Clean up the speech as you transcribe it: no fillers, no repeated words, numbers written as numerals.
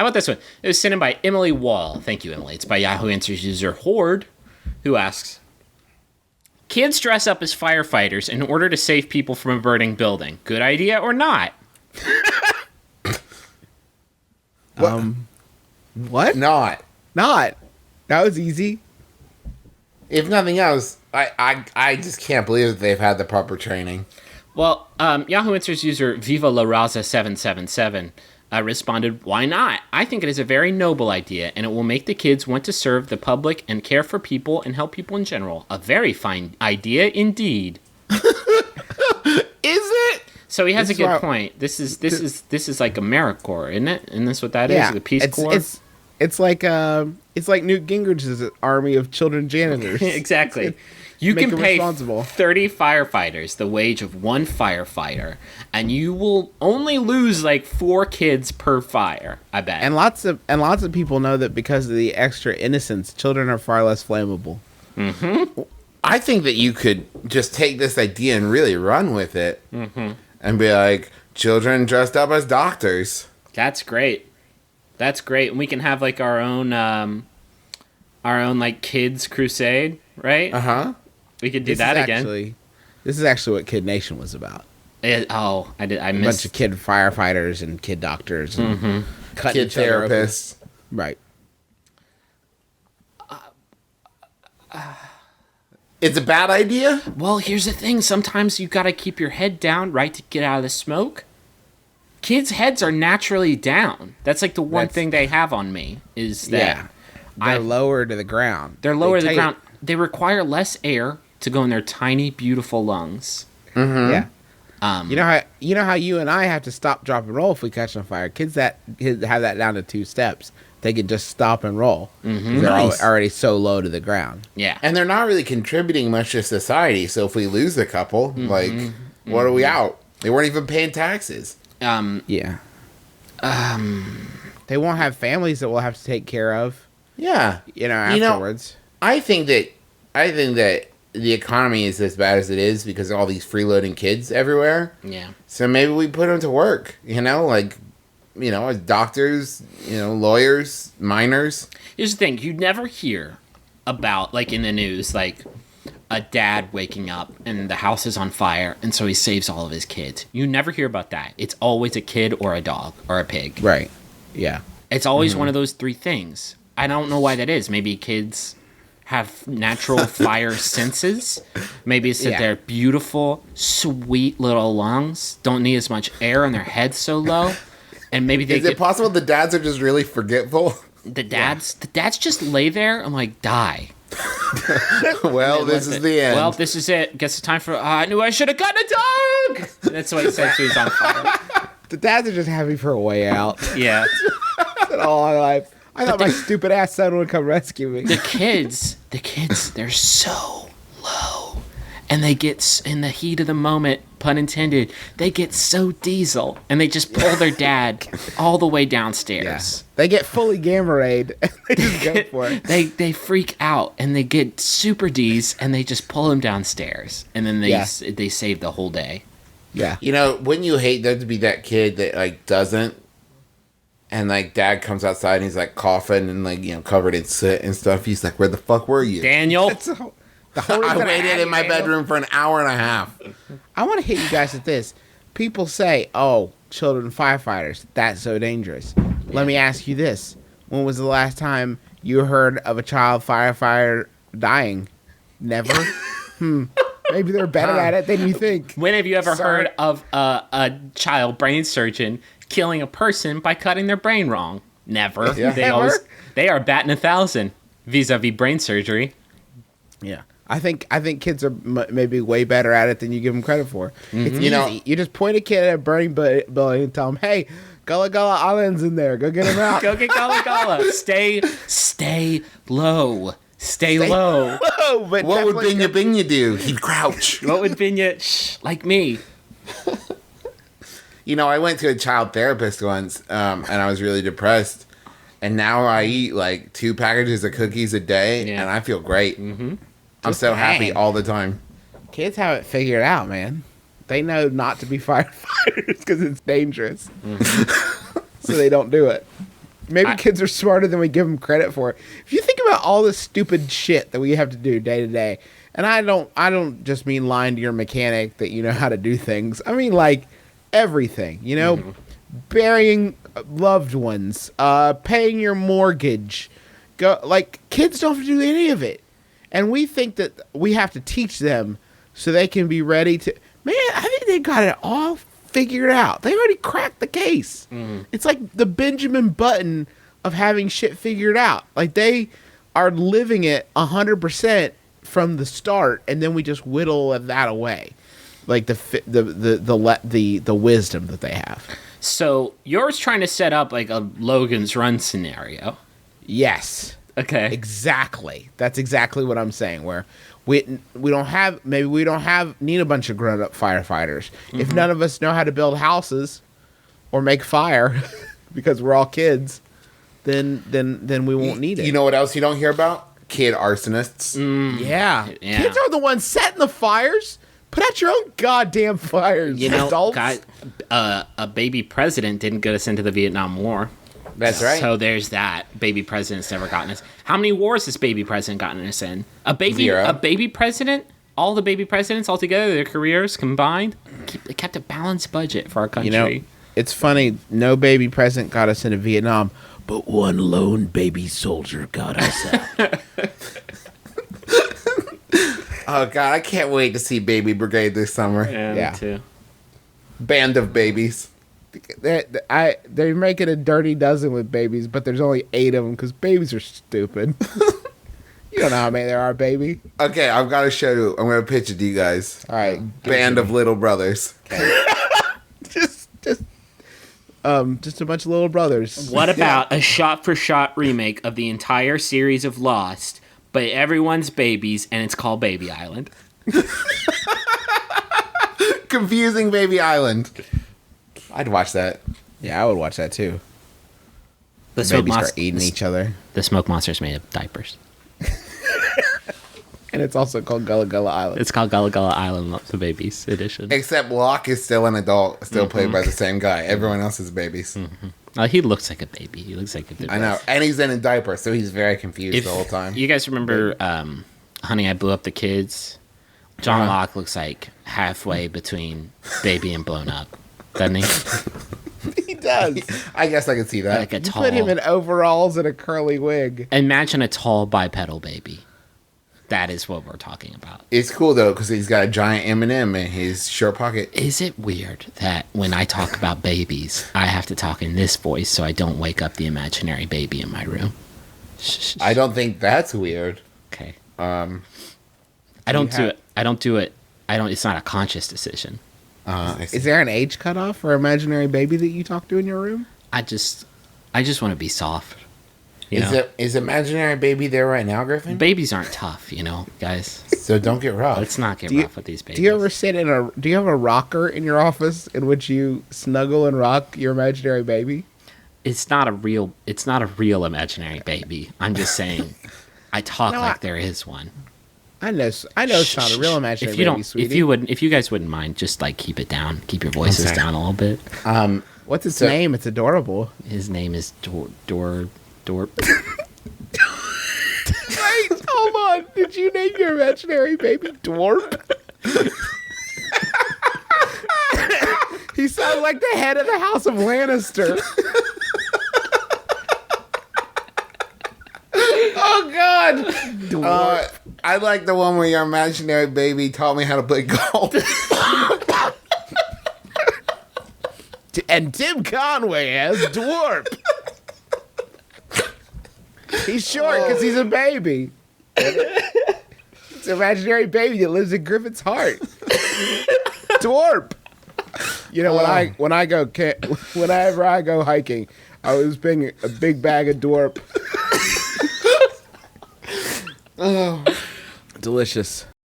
How about this one? It was sent in by Emily Wall. Thank you, Emily. It's by Yahoo Answers user Horde, who asks, kids dress up as firefighters in order to save people from a burning building. Good idea or not? What? Not. That was easy. If nothing else, I just can't believe that they've had the proper training. Well, Yahoo Answers user Viva La Raza 777 responded, why not? I think it is a very noble idea, and it will make the kids want to serve the public and care for people and help people in general. A very fine idea indeed. Is it? So he has a good point. This is like AmeriCorps, isn't it? Isn't this what that is? The Peace Corps? It's like Newt Gingrich's army of children janitors. Exactly. You can pay 30 firefighters the wage of one firefighter, and you will only lose like 4 kids per fire, I bet. And lots of people know that because of the extra innocence, children are far less flammable. Mm-hmm. I think that you could just take this idea and really run with it, and be like, children dressed up as doctors. That's great. That's great. And we can have like our own like kids crusade, right? Uh-huh. We could do that again. This is actually what Kid Nation was about. I missed a bunch of kid firefighters and kid doctors and kid therapists. Right. It's a bad idea? Well, here's the thing. Sometimes you got to keep your head down, right, to get out of the smoke. Kids' heads are naturally down. That's like the one thing they have on me is that they're lower to the ground. They're lower to the ground. They require less air to go in their tiny, beautiful lungs. Mm-hmm. Yeah. You know how you and I have to stop, drop, and roll if we catch on fire. Kids have that down to 2 steps. They can just stop and roll. Mm-hmm. They're already so low to the ground. Yeah. And they're not really contributing much to society. So if we lose a couple, what are we out? They weren't even paying taxes. Yeah. They won't have families that we'll have to take care of. Yeah. Afterwards. I think that the economy is as bad as it is because of all these freeloading kids everywhere. Yeah. So maybe we put them to work, as doctors, lawyers, miners. Here's the thing. You never hear about, like in the news, like a dad waking up and the house is on fire and so he saves all of his kids. You never hear about that. It's always a kid or a dog or a pig. Right. Yeah. It's always one of those 3 things. I don't know why that is. Maybe kids have natural fire senses. Maybe it's that their beautiful, sweet little lungs don't need as much air and their head's so low. And maybe Is it possible the dads are just really forgetful? The dads just lay there and like die. Well, this is the end. Well, this is it. Guess it's time for. I knew I should have gotten a dog. That's what he said. So he's on fire. The dads are just happy for a way out. Yeah. That's all my life. I thought my stupid ass son would come rescue me. The kids, they're so low. And they get, in the heat of the moment, pun intended, they get so diesel. And they just pull their dad all the way downstairs. Yeah. They get fully gamma rayed. And they just go for it. They freak out. And they get super D's. And they just pull him downstairs. And then they save the whole day. Yeah. Wouldn't you hate there to be that kid that, doesn't? And, dad comes outside and he's, coughing and, covered in soot and stuff. He's like, where the fuck were you? Daniel. I waited in my bedroom for an hour and a half. I want to hit you guys with this. People say, oh, children firefighters, that's so dangerous. Yeah. Let me ask you this. When was the last time you heard of a child firefighter dying? Never? Maybe they're better at it than you think. When have you ever heard of a child brain surgeon killing a person by cutting their brain wrong? Never. Yeah. They are batting 1,000 vis-a-vis brain surgery. Yeah. I think kids are maybe way better at it than you give them credit for. Mm-hmm. It's easy. You just point a kid at a burning building and tell them, hey, Gullah Gullah Island's in there. Go get him out. Go get Gullah Gullah. Stay low. Stay low. But what would Binya do? He'd crouch. What would Binya... like me. I went to a child therapist once, and I was really depressed. And now I eat 2 packages of cookies a day, and I feel great. Mm-hmm. I'm so happy all the time. Kids have it figured out, man. They know not to be firefighters because it's dangerous. Mm-hmm. So they don't do it. Maybe kids are smarter than we give them credit for. If you think about all the stupid shit that we have to do day to day, and I don't just mean lying to your mechanic that you know how to do things. I mean like everything, you know, burying loved ones, paying your mortgage. Kids don't have to do any of it. And we think that we have to teach them so they can be ready to... Man, I think they got it all figured out. They already cracked the case. It's like the Benjamin Button of having shit figured out. Like, they are living it 100% from the start, and then we just whittle that away. Like, the wisdom that they have. So, you're trying to set up, like, a Logan's Run scenario. Yes. Okay. Exactly. That's exactly what I'm saying. Where we don't have need a bunch of grown up firefighters. If none of us know how to build houses or make fire because we're all kids, then we won't need it. You know what else you don't hear about? Kid arsonists. Yeah. Kids are the ones setting the fires. Put out your own goddamn fires. You know, adults. a baby president didn't get us into the Vietnam War. That's right. So there's that. Baby president's never gotten us. How many wars has baby president gotten us in? Zero. A baby president? All the baby presidents all together, their careers combined, they kept a balanced budget for our country. You know, it's funny. No baby president got us into Vietnam, but one lone baby soldier got us out. Oh, God, I can't wait to see Baby Brigade this summer. Yeah, me too. Band of babies. They're making a dirty dozen with babies, but there's only 8 of them because babies are stupid. You don't know how many there are, baby. Okay, I've got to show you. I'm going to pitch it to you guys. All right. Band of little brothers. Okay. just a bunch of little brothers. What about a shot-for-shot remake of the entire series of Lost, but everyone's babies, and it's called Baby Island? Confusing Baby Island. I'd watch that. Yeah, I would watch that too. The Babies start eating each other. The smoke monster's made of diapers. And it's also called Gullah Gullah Island. It's called Gullah Gullah Island, the babies edition. Except Locke is still an adult, still played by the same guy. Everyone else is babies. He looks like a baby. He looks like a baby. I know. And he's in a diaper, so he's very confused the whole time. You guys remember Honey, I Blew Up the Kids? John Locke looks like halfway between baby and blown up, doesn't he? He does. I guess I can see that. Like a You tall... put him in overalls and a curly wig. Imagine a tall bipedal baby. That is what we're talking about. It's cool, though, because he's got a giant M&M in his short pocket. Is it weird that when I talk about babies, I have to talk in this voice so I don't wake up the imaginary baby in my room? I don't think that's weird. Okay. I don't do it. It's not a conscious decision. Is there an age cutoff for imaginary baby that you talk to in your room? I just want to be soft. Is imaginary baby there right now, Griffin? Babies aren't tough, guys. So don't get rough. Let's not get rough with these babies. Do you ever do you have a rocker in your office in which you snuggle and rock your imaginary baby? It's not a real imaginary baby. I'm just saying I talk like there is one. I know it's not a real imaginary baby, sweetie. If you guys wouldn't mind, just like keep it down. Keep your voices down a little bit. What's its name? It's adorable. His name is Dworp. Wait, hold on. Did you name your imaginary baby Dworp? He sounds like the head of the House of Lannister. Oh, God. Dworp. I like the one where your imaginary baby taught me how to play golf. And Tim Conway as Dworp. He's short because he's a baby. It's an imaginary baby that lives in Griffin's heart. Dworp. Whenever I go hiking, I always bring a big bag of Dworp. Oh, delicious.